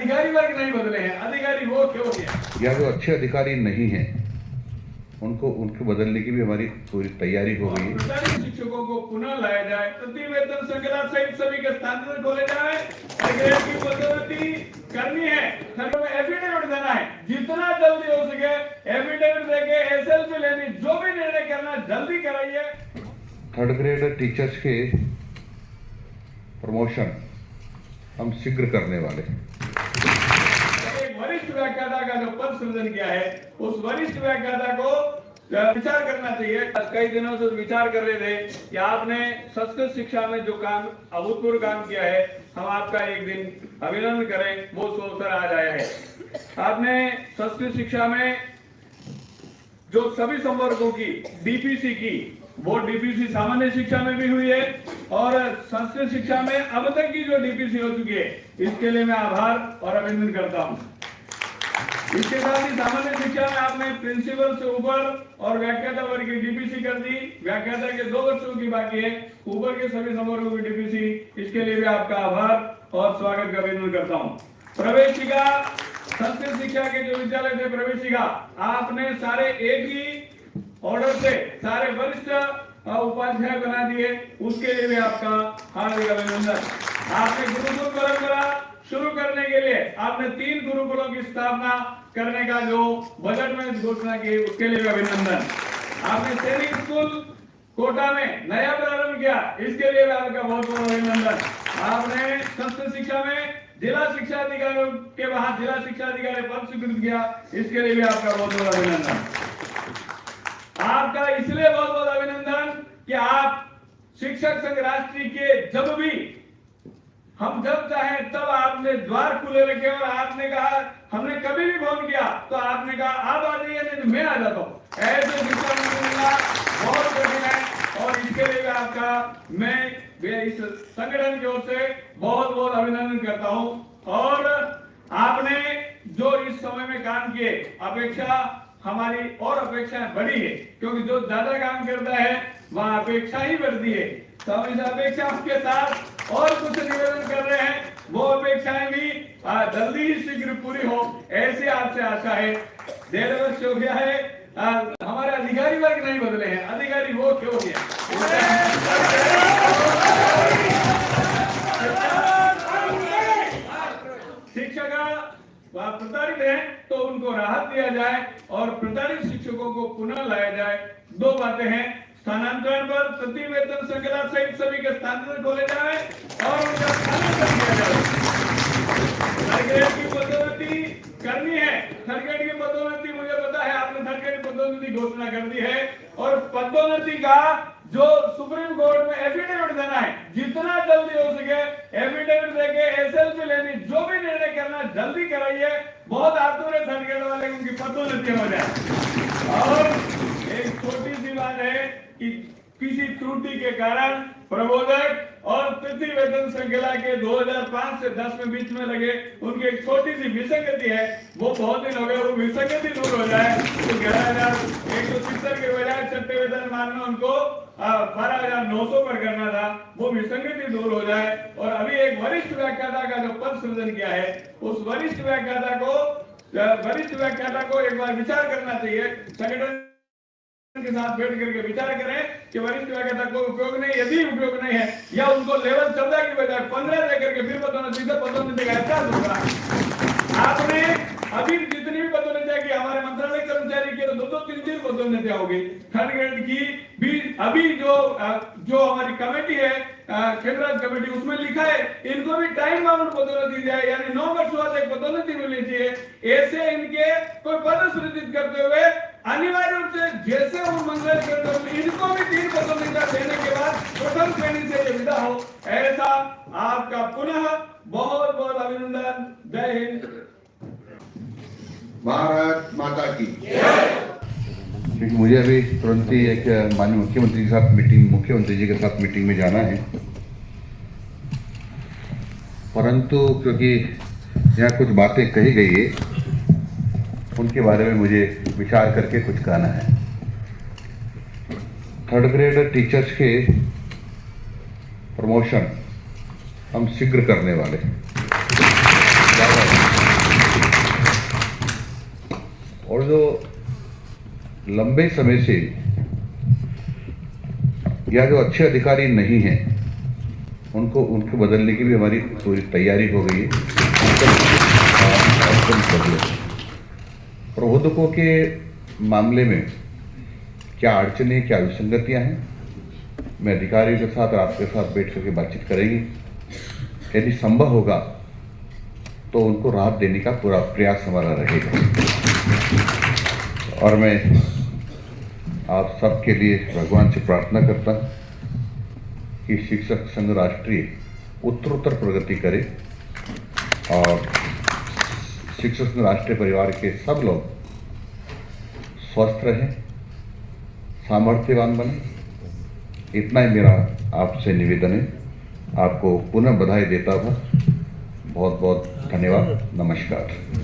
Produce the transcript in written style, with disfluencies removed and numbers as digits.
अधिकारी वर्ग नहीं बदले हैं, अधिकारी वो क्यों है? या जो अच्छे अधिकारी नहीं हैं उनको बदलने की भी हमारी पूरी तैयारी हो गई है। प्रताड़ित शिक्षकों को पुनः लाया जाए, प्रति वेतन श्रृंखला सहित सभी के स्थानांतरण खोले जाए, ग्रेड की पदोन्नति करनी है, एफिडेविट देना है, जितना जल्दी हो सके एफिडेविट देके एसएलपी लेनी, जो भी निर्णय करना जल्दी कराइए। थर्ड ग्रेड टीचर्स के प्रमोशन हम शीघ्र करने वाले हैं। एक वरिष्ठ व्याख्याता का जो पद सृजन किया है, उस वरिष्ठ व्याख्याता को विचार करना चाहिए। कई दिनों से विचार कर रहे थे कि आपने संस्कृत शिक्षा में जो काम अभूतपूर्व काम किया है, हम आपका एक दिन अभिनंदन करें, वो अवसर आज आया है। आपने संस्कृत शिक्षा में जो सभी संवर्गों की डीपीसी की, वो डीपीसी सामान्य शिक्षा में भी हुई है और संस्कृत शिक्षा में अब तक की जो डीपीसी हो चुकी है, इसके लिए मैं आभार और अभिनंदन करता हूं। इसके साथ ही सामान्य शिक्षा में आपने प्रिंसिपल से ऊपर और व्याख्याता वर्ग की डीपीसी कर दी, व्याख्याता के 2 वर्षों की बाकी है, ऊपर के सभी संवर्गों की डीपीसी, इसके लिए भी आपका आभार और स्वागत का अभिनंदन करता हूं। प्रवेशिका, संस्कृत शिक्षा के जो विद्यालय थे प्रवेशिका, आपने सारे एक ही ऑर्डर से सारे वरिष्ठ उपाध्याय बना दिए, उसके लिए भी आपका हार्दिक अभिनंदन। आपने गुरुकुल परंपरा शुरू करने के लिए आपने 3 गुरुकुलों की स्थापना करने का जो बजट में घोषणा की, उसके लिए भी अभिनंदन। आपने सैनिक स्कूल कोटा में नया प्रारंभ किया, इसके लिए भी आपका बहुत बहुत अभिनंदन। आपने संस्कृत शिक्षा में जिला शिक्षा अधिकारियों के वहां जिला शिक्षा अधिकारी पद स्वीकृत किया, इसके लिए भी आपका बहुत बहुत अभिनंदन। आपका इसलिए बहुत बहुत अभिनंदन कि आप शिक्षक संघ राष्ट्रीय के जब भी हम जब चाहें तब आपने द्वार खुले रखे और आपने कहा, हमने कभी भी फोन किया तो आपने कहा आप आ जाइए, नहीं तो मैं आ जाता हूँ। ऐसे शिक्षा मंत्री मिलना बहुत कठिन है और इसके लिए आपका मैं इस संगठन की ओर से बहुत बहुत अभिनंदन करता हूँ। और आपने जो इस समय में काम किए, अपेक्षा हमारी और अपेक्षाएं बढ़ी है, क्योंकि जो ज्यादा काम करता है वहां अपेक्षा ही बढ़ती है। तो हम इस अपेक्षाओं के साथ और कुछ निवेदन कर रहे हैं, वो अपेक्षाएं भी जल्दी ही शीघ्र पूरी हो, ऐसी आपसे आशा है। 1.5 वर्ष हो गया है, हमारे अधिकारी वर्ग नहीं बदले हैं, अधिकारी वो क्यों है? शिक्षक प्रताड़ित है तो उनको राहत दिया जाए और प्रताड़ित शिक्षकों को पुनः लाया जाए। 2 बातें हैं, स्थानांतरण पर प्रति वेतन श्रृंखला सहित सभी के स्थानांतरण खोले जाए और उनका स्थानांतरण किया जाए। थर्ड ग्रेड की पदोन्नति करनी है, थर्ड ग्रेड की पदोन्नति मुझे पता है आपने थर्ड ग्रेड पदोन्नति घोषणा कर दी है और पदोन्नति का जो सुप्रीम कोर्ट में एफिडेविट देना है, जितना जल्दी हो सके एफिडेविट देके एसएलपी लेनी, जो भी निर्णय करना जल्दी कराइए। बहुत आतुर है थर्ड ग्रेड वाले, उनकी पदोन्नति हो जाए। और एक छोटी सी बात है कि किसी त्रुटि के कारण प्रबोधक और तृतीय वेतन श्रृंखला के 2005 से 10 में बीच में लगे उनकी एक छोटी सी विसंगति है, वो बहुत दिन हो गए, वो विसंगति दूर हो जाए तो 11,170 के बजाय छठे वेतन मान में उनको 12,900 पर करना था, वो विसंगति दूर हो जाए। और अभी एक वरिष्ठ व्याख्याता का जो पद सृजन किया है, उस वरिष्ठ व्याख्याता को एक बार विचार करना चाहिए। संगठन के साथ बैठ करके विचार करें कि वरिष्ठ व्याख्याता को उपयोग नहीं, यदि उपयोग नहीं है या उनको लेवल 14 की बजाय 15 देकर के फिर पदोन्नति का एहसास होगा। आपने अभी जितनी भी पदोन्नतियां की, हमारे मंत्रालय कर्मचारी की तो 2-3 पदोन्नतियां होगी। थर्ड ग्रेड की भी अभी जो हमारी कमेटी है, केंद्र कमेटी, उसमें लिखा है इनको भी टाइम बाउंड पदोन्नति दी जाए, यानी 9 वर्ष बाद एक पदोन्नति मिलनी चाहिए। ऐसे इनके कोई पद सृजित करते हुए अनिवार्य रूप से जैसे वो मंजूर करते हुए इनको भी 3 पदोन्नतियां देने के बाद प्रथम श्रेणी से ये विदा हो, ऐसा आपका पुनः बहुत बहुत अभिनंदन। जय हिंद, भारत माता की। क्योंकि मुझे अभी तुरंत ही एक माननीय मुख्यमंत्री जी के साथ मीटिंग में जाना है, परंतु क्योंकि यहाँ कुछ बातें कही गई है उनके बारे में मुझे विचार करके कुछ कहना है। थर्ड ग्रेड टीचर्स के प्रमोशन हम शीघ्र करने वाले हैं। लंबे समय से या जो अच्छे अधिकारी नहीं हैं उनको बदलने की भी हमारी पूरी तैयारी हो गई है। प्रबोधकों के मामले में क्या अड़चनें, क्या विसंगतियां हैं, मैं अधिकारियों के साथ और आपके साथ बैठ करके बातचीत करेंगे। यदि संभव होगा तो उनको राहत देने का पूरा प्रयास हमारा रहेगा। और मैं आप सबके लिए भगवान से प्रार्थना करता हूं कि शिक्षक संघ राष्ट्रीय उत्तरोत्तर प्रगति करे और शिक्षक संघ राष्ट्रीय परिवार के सब लोग स्वस्थ रहें, सामर्थ्यवान बने। इतना ही मेरा आपसे निवेदन है। आपको पुनः बधाई देता हूं। बहुत बहुत धन्यवाद। नमस्कार।